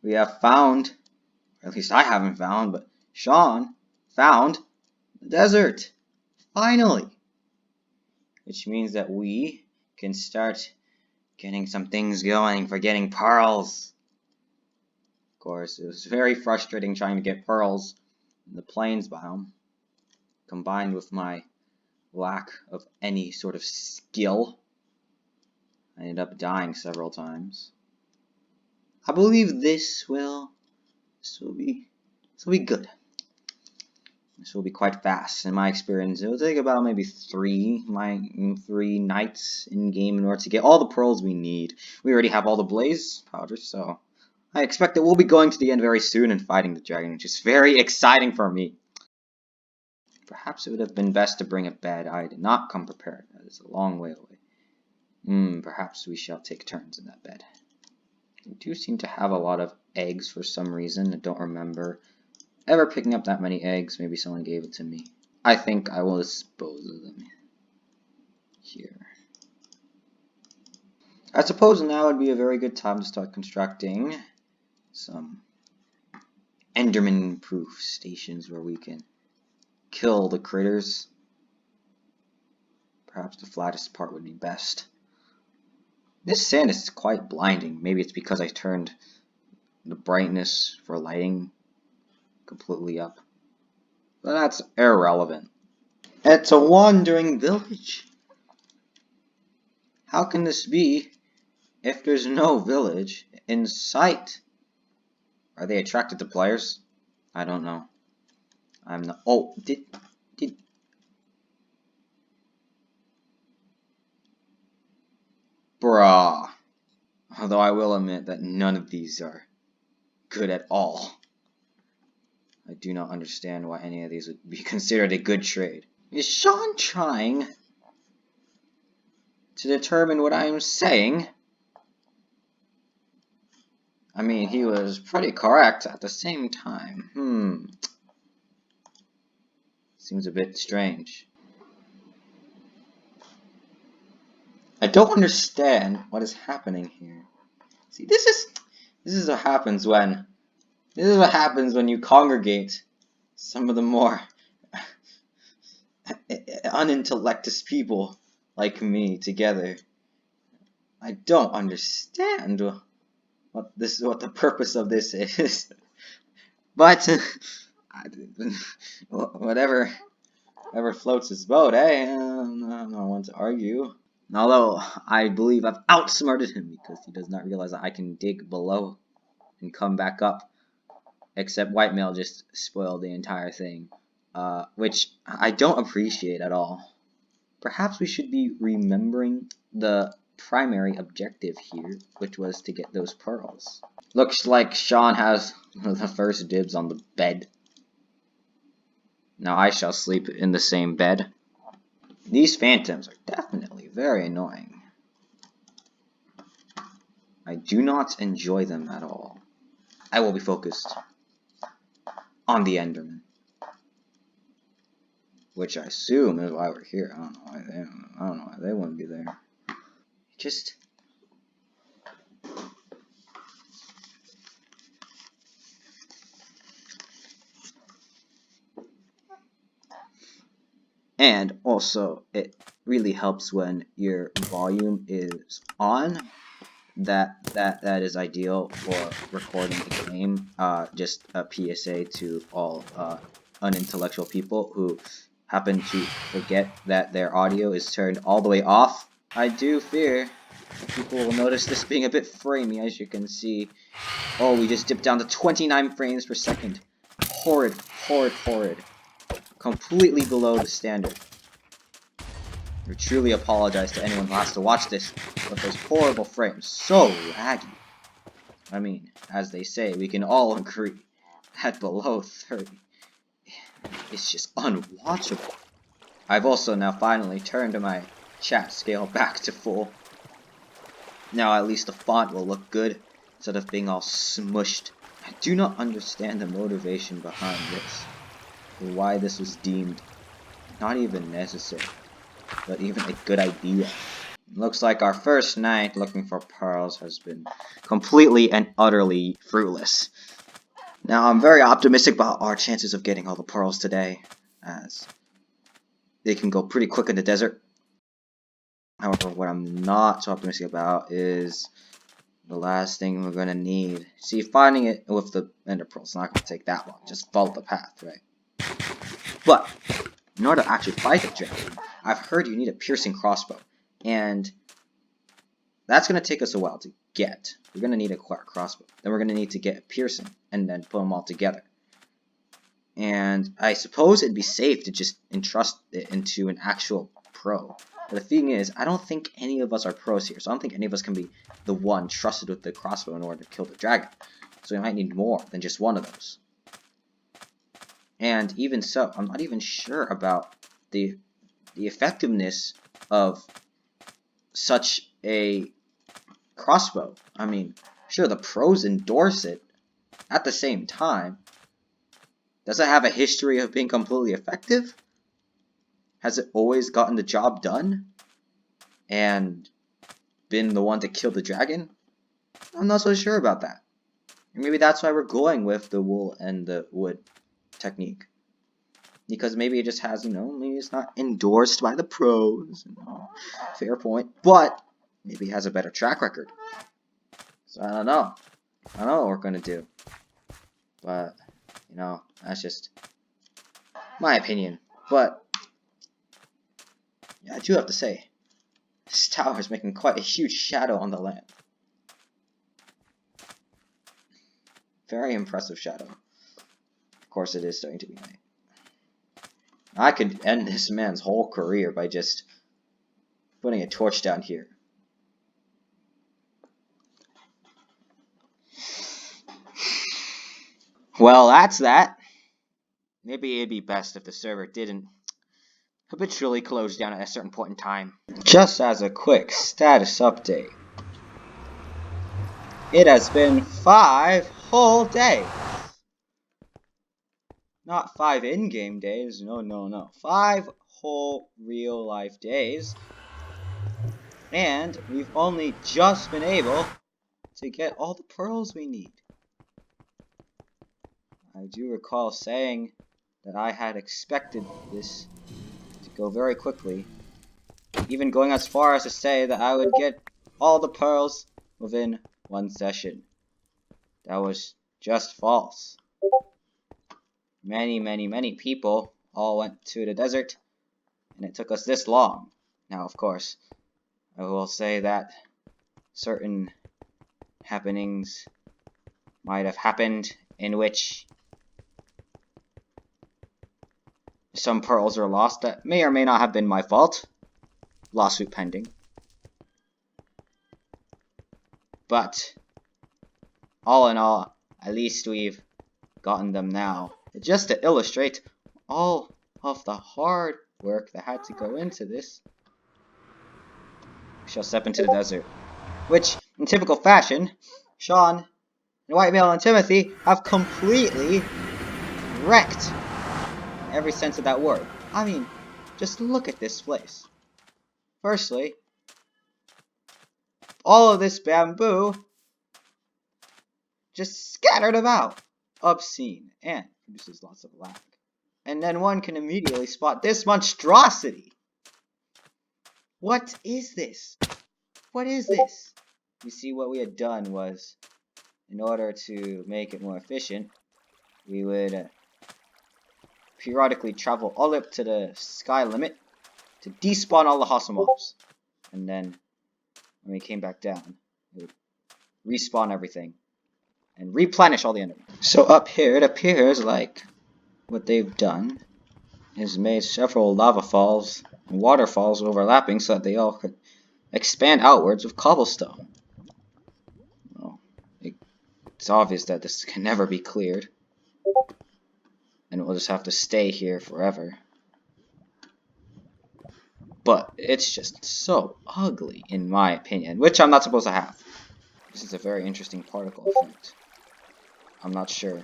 We have found, or at least I haven't found, but Sean found the desert. Finally! Which means that we can start getting some things going for getting pearls. Of course, it was very frustrating trying to get pearls in the plains biome, combined with my lack of any sort of skill. I ended up dying several times. I believe this will be good. This will be quite fast. In my experience, it will take about maybe three nights in game in order to get all the pearls we need. We already have all the blaze powder, so I expect that we'll be going to the end very soon and fighting the dragon, which is very exciting for me. Perhaps it would have been best to bring a bed. I did not come prepared. That is a long way away. Perhaps we shall take turns in that bed. We do seem to have a lot of eggs for some reason. I don't remember ever picking up that many eggs. Maybe someone gave it to me. I think I will dispose of them here. I suppose now would be a very good time to start constructing some Enderman-proof stations where we can kill the critters. Perhaps the flattest part would be best. This sand is quite blinding. Maybe it's because I turned the brightness for lighting completely up. But that's irrelevant. It's a wandering village. How can this be if there's no village in sight? Are they attracted to players? I don't know. I'm not. Oh, did. Bruh. Although I will admit that none of these are good at all. I do not understand why any of these would be considered a good trade. Is Sean trying to determine what I am saying? I mean, he was pretty correct at the same time. Seems a bit strange. I don't understand what is happening here. See, this is what happens when you congregate some of the more unintellectuous people like me together. I don't understand what the purpose of this is. But whatever floats his boat, eh? I'm not one to argue. Although I believe I've outsmarted him because he does not realize that I can dig below and come back up. Except Whitemail just spoiled the entire thing, which I don't appreciate at all. Perhaps we should be remembering the primary objective here, which was to get those pearls. Looks like Sean has the first dibs on the bed. Now I shall sleep in the same bed. These phantoms are definitely very annoying. I do not enjoy them at all. I will be focused on the Enderman, which I assume is why we're here. I don't know why they wouldn't be there. Just and also it really helps when your volume is on. That is ideal for recording a game. Just a PSA to all unintellectual people who happen to forget that their audio is turned all the way off. I do fear that people will notice this being a bit framey, as you can see. Oh, we just dipped down to 29 frames per second. Horrid. Completely below the standard. I truly apologize to anyone who has to watch this, but those horrible frames, so laggy. I mean, as they say, we can all agree that below 30, it's just unwatchable. I've also now finally turned my chat scale back to full. Now at least the font will look good, instead of being all smushed. I do not understand the motivation behind this, or why this was deemed not even necessary, but even a good idea. Looks like our first night looking for pearls has been completely and utterly fruitless. Now, I'm very optimistic about our chances of getting all the pearls today, as they can go pretty quick in the desert. However, what I'm not so optimistic about is the last thing we're going to need. See, finding it with the ender pearls is not going to take that long. Just follow the path, right? But, in order to actually fight the dragon, I've heard you need a piercing crossbow. And that's going to take us a while to get. We're going to need a crossbow. Then we're going to need to get a piercing, and then put them all together. And I suppose it'd be safe to just entrust it into an actual pro. But the thing is, I don't think any of us are pros here, so I don't think any of us can be the one trusted with the crossbow in order to kill the dragon. So we might need more than just one of those. And even so, I'm not even sure about the effectiveness of such a crossbow. I mean, sure, the pros endorse it. At the same time, does it have a history of being completely effective? Has it always gotten the job done? And been the one to kill the dragon? I'm not so sure about that. Maybe that's why we're going with the wool and the wood technique. Because maybe it just has, maybe it's not endorsed by the pros. Fair point. But maybe it has a better track record. So I don't know. I don't know what we're going to do. But, that's just my opinion. But, yeah, I do have to say, this tower is making quite a huge shadow on the land. Very impressive shadow. Of course, it is starting to be night. I could end this man's whole career by just putting a torch down here. Well, that's that. Maybe it'd be best if the server didn't habitually close down at a certain point in time. Just as a quick status update. It has been 5 whole days. Not 5 in-game days, no. 5 whole real-life days. And we've only just been able to get all the pearls we need. I do recall saying that I had expected this to go very quickly. Even going as far as to say that I would get all the pearls within 1 session. That was just false. Many people all went to the desert, and it took us this long. Now, of course, I will say that certain happenings might have happened in which some pearls are lost. That may or may not have been my fault. Lawsuit pending. But, all in all, at least we've gotten them now. Just to illustrate all of the hard work that had to go into this, we shall step into the desert. Which, in typical fashion, Sean and Whitemale and Timothy have completely wrecked in every sense of that word. I mean, just look at this place. Firstly, all of this bamboo just scattered about. Obscene and produces lots of lag. And then one can immediately spot this monstrosity. What is this? What is this? You see, what we had done was, in order to make it more efficient, we would periodically travel all up to the sky limit to despawn all the hostile mobs. And then, when we came back down, we would respawn everything and replenish all the enemies. So up here, it appears like what they've done is made several lava falls and waterfalls overlapping so that they all could expand outwards with cobblestone. Well, it's obvious that this can never be cleared, and we'll just have to stay here forever. But it's just so ugly, in my opinion, which I'm not supposed to have. This is a very interesting particle effect. I'm not sure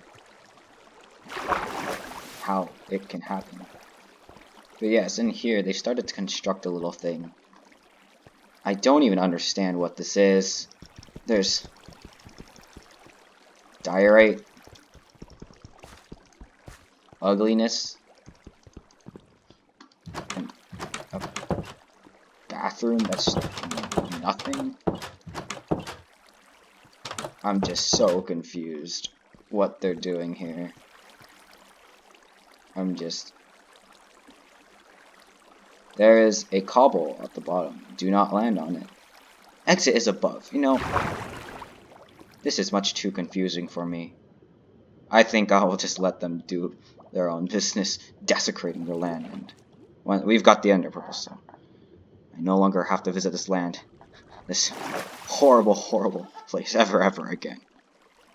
how it can happen. But yes, in here, they started to construct a little thing. I don't even understand what this is. There's diorite, ugliness, and a bathroom that's nothing. I'm just so confused what they're doing here. There is a cobble at the bottom. Do not land on it. Exit is above. You know, this is much too confusing for me. I think I will just let them do their own business, desecrating their land. And well, we've got the ender pearl, so I no longer have to visit this land, this horrible, horrible place ever again.